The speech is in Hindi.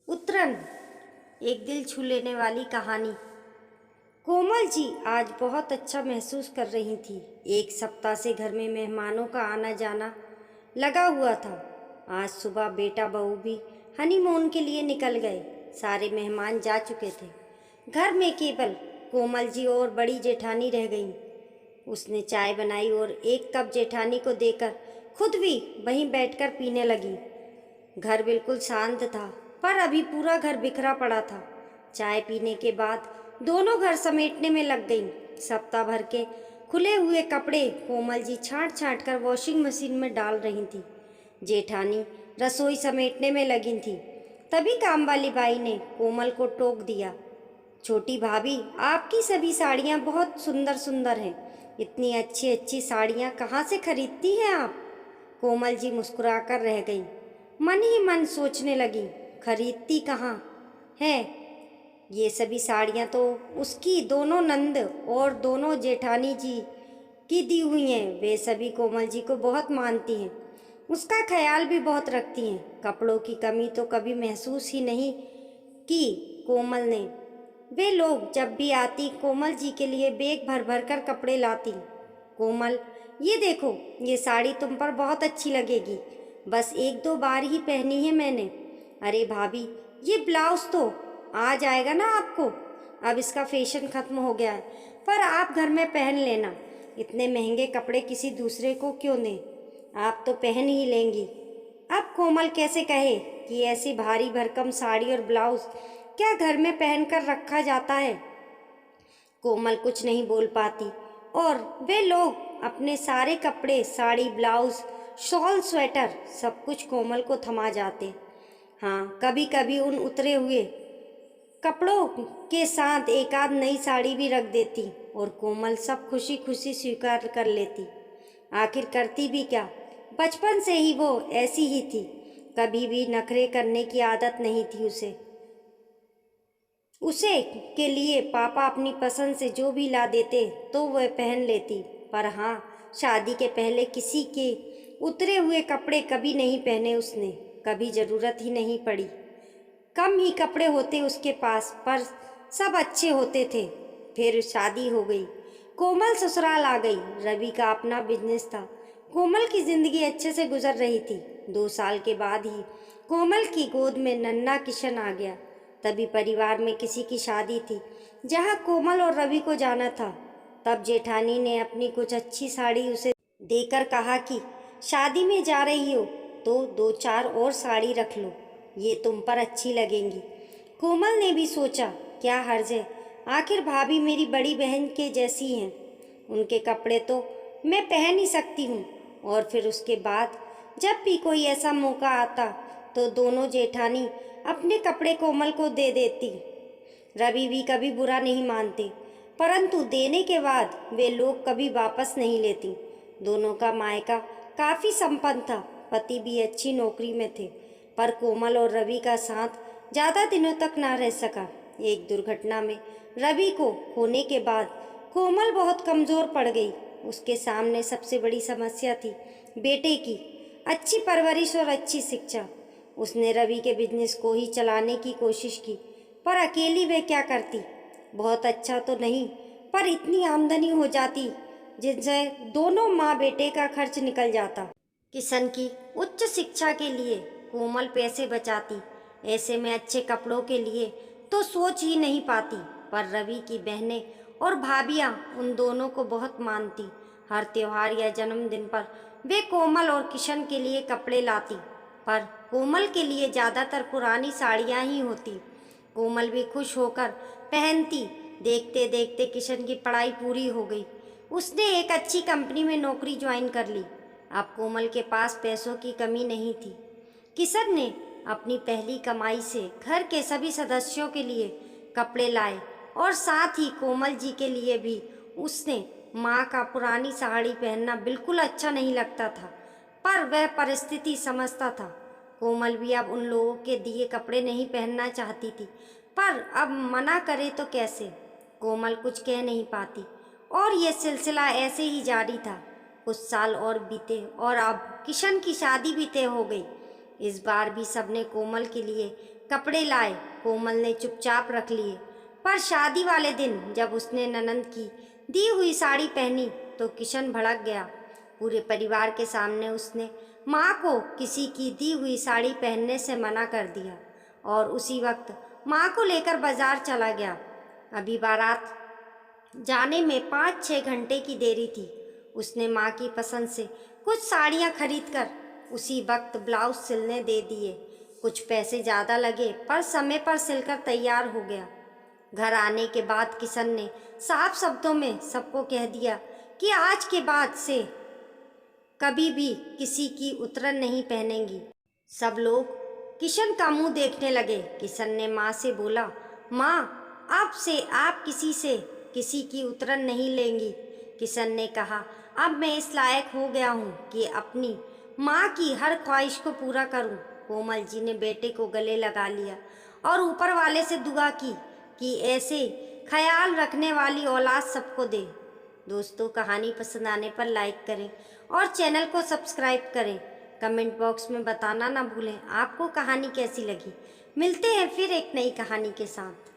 उतरन एक दिल छू लेने वाली कहानी। कोमल जी आज बहुत अच्छा महसूस कर रही थी। एक सप्ताह से घर में मेहमानों का आना जाना लगा हुआ था। आज सुबह बेटा बहू भी हनीमून के लिए निकल गए। सारे मेहमान जा चुके थे। घर में केवल कोमल जी और बड़ी जेठानी रह गईं। उसने चाय बनाई और एक कप जेठानी को देकर खुद भी वहीं बैठकर पीने लगी। घर बिल्कुल शांत था, पर अभी पूरा घर बिखरा पड़ा था। चाय पीने के बाद दोनों घर समेटने में लग गईं। सप्ताह भर के खुले हुए कपड़े कोमल जी छांट छांट कर वॉशिंग मशीन में डाल रही थी। जेठानी रसोई समेटने में लगी थी। तभी काम वाली बाई ने कोमल को टोक दिया, छोटी भाभी, आपकी सभी साड़ियाँ बहुत सुंदर सुंदर हैं। इतनी अच्छी अच्छी साड़ियाँ कहाँ से खरीदती हैं आप? कोमल जी मुस्कुराकर रह गई। मन ही मन सोचने लगी, खरीदती कहाँ है? ये सभी साड़ियाँ तो उसकी दोनों नंद और दोनों जेठानी जी की दी हुई हैं। वे सभी कोमल जी को बहुत मानती हैं, उसका ख्याल भी बहुत रखती हैं। कपड़ों की कमी तो कभी महसूस ही नहीं की कोमल ने। वे लोग जब भी आती कोमल जी के लिए बैग भर भर कर कपड़े लाती। कोमल, ये देखो, ये साड़ी तुम पर बहुत अच्छी लगेगी। बस एक दो बार ही पहनी है मैंने। अरे भाभी, ये ब्लाउज तो आ जाएगा ना आपको। अब इसका फैशन खत्म हो गया है, पर आप घर में पहन लेना। इतने महंगे कपड़े किसी दूसरे को क्यों दें, आप तो पहन ही लेंगी। अब कोमल कैसे कहे कि ऐसी भारी भरकम साड़ी और ब्लाउज क्या घर में पहन कर रखा जाता है। कोमल कुछ नहीं बोल पाती और वे लोग अपने सारे कपड़े, साड़ी, ब्लाउज, शॉल, स्वेटर सब कुछ कोमल को थमा जाते। हाँ, कभी कभी उन उतरे हुए कपड़ों के साथ एक आध नई साड़ी भी रख देती और कोमल सब खुशी खुशी स्वीकार कर लेती। आखिर करती भी क्या, बचपन से ही वो ऐसी ही थी। कभी भी नखरे करने की आदत नहीं थी उसे। उसे के लिए पापा अपनी पसंद से जो भी ला देते तो वह पहन लेती। पर हाँ, शादी के पहले किसी के उतरे हुए कपड़े कभी नहीं पहने उसने। कभी ज़रूरत ही नहीं पड़ी। कम ही कपड़े होते उसके पास, पर सब अच्छे होते थे। फिर शादी हो गई, कोमल ससुराल आ गई। रवि का अपना बिजनेस था। कोमल की ज़िंदगी अच्छे से गुजर रही थी। 2 साल के बाद ही कोमल की गोद में नन्हा किशन आ गया। तभी परिवार में किसी की शादी थी जहाँ कोमल और रवि को जाना था। तब जेठानी ने अपनी कुछ अच्छी साड़ी उसे देकर कहा कि शादी में जा रही हो तो 2-4 और साड़ी रख लो, ये तुम पर अच्छी लगेंगी। कोमल ने भी सोचा, क्या हर्ज है, आखिर भाभी मेरी बड़ी बहन के जैसी हैं, उनके कपड़े तो मैं पहन ही सकती हूँ। और फिर उसके बाद जब भी कोई ऐसा मौका आता तो दोनों जेठानी अपने कपड़े कोमल को दे देती। रवि भी कभी बुरा नहीं मानते, परंतु देने के बाद वे लोग कभी वापस नहीं लेती। दोनों का मायका काफ़ी संपन्न था, पति भी अच्छी नौकरी में थे, पर कोमल और रवि का साथ ज़्यादा दिनों तक ना रह सका। एक दुर्घटना में रवि को खोने के बाद कोमल बहुत कमज़ोर पड़ गई। उसके सामने सबसे बड़ी समस्या थी बेटे की अच्छी परवरिश और अच्छी शिक्षा। उसने रवि के बिजनेस को ही चलाने की कोशिश की, पर अकेली वे क्या करती। बहुत अच्छा तो नहीं, पर इतनी आमदनी हो जाती जिनसे दोनों माँ बेटे का खर्च निकल जाता। किशन की उच्च शिक्षा के लिए कोमल पैसे बचाती, ऐसे में अच्छे कपड़ों के लिए तो सोच ही नहीं पाती। पर रवि की बहनें और भाभियाँ उन दोनों को बहुत मानती। हर त्योहार या जन्मदिन पर वे कोमल और किशन के लिए कपड़े लाती, पर कोमल के लिए ज़्यादातर पुरानी साड़ियाँ ही होती। कोमल भी खुश होकर पहनती। देखते देखते किशन की पढ़ाई पूरी हो गई। उसने एक अच्छी कंपनी में नौकरी ज्वाइन कर ली। अब कोमल के पास पैसों की कमी नहीं थी। किशन ने अपनी पहली कमाई से घर के सभी सदस्यों के लिए कपड़े लाए और साथ ही कोमल जी के लिए भी। उसने माँ का पुरानी साड़ी पहनना बिल्कुल अच्छा नहीं लगता था, पर वह परिस्थिति समझता था। कोमल भी अब उन लोगों के दिए कपड़े नहीं पहनना चाहती थी, पर अब मना करे तो कैसे। कोमल कुछ कह नहीं पाती और ये सिलसिला ऐसे ही जारी था। कुछ साल और बीते और अब किशन की शादी भी तय हो गई। इस बार भी सबने कोमल के लिए कपड़े लाए। कोमल ने चुपचाप रख लिए। पर शादी वाले दिन जब उसने ननंद की दी हुई साड़ी पहनी तो किशन भड़क गया। पूरे परिवार के सामने उसने माँ को किसी की दी हुई साड़ी पहनने से मना कर दिया और उसी वक्त माँ को लेकर बाजार चला गया। अभी बारात जाने में 5-6 घंटे की देरी थी। उसने माँ की पसंद से कुछ साड़ियाँ खरीदकर उसी वक्त ब्लाउज सिलने दे दिए। कुछ पैसे ज़्यादा लगे पर समय पर सिलकर तैयार हो गया। घर आने के बाद किशन ने साफ शब्दों में सबको कह दिया कि आज के बाद से कभी भी किसी की उतरन नहीं पहनेंगी। सब लोग किशन का मुंह देखने लगे। किशन ने माँ से बोला, माँ अब से आप किसी से किसी की उतरन नहीं लेंगी। किशन ने कहा, अब मैं इस लायक हो गया हूँ कि अपनी माँ की हर ख्वाहिश को पूरा करूँ। कोमल जी ने बेटे को गले लगा लिया और ऊपर वाले से दुआ की कि ऐसे ख्याल रखने वाली औलाद सबको दे। दोस्तों, कहानी पसंद आने पर लाइक करें और चैनल को सब्सक्राइब करें। कमेंट बॉक्स में बताना ना भूलें आपको कहानी कैसी लगी। मिलते हैं फिर एक नई कहानी के साथ।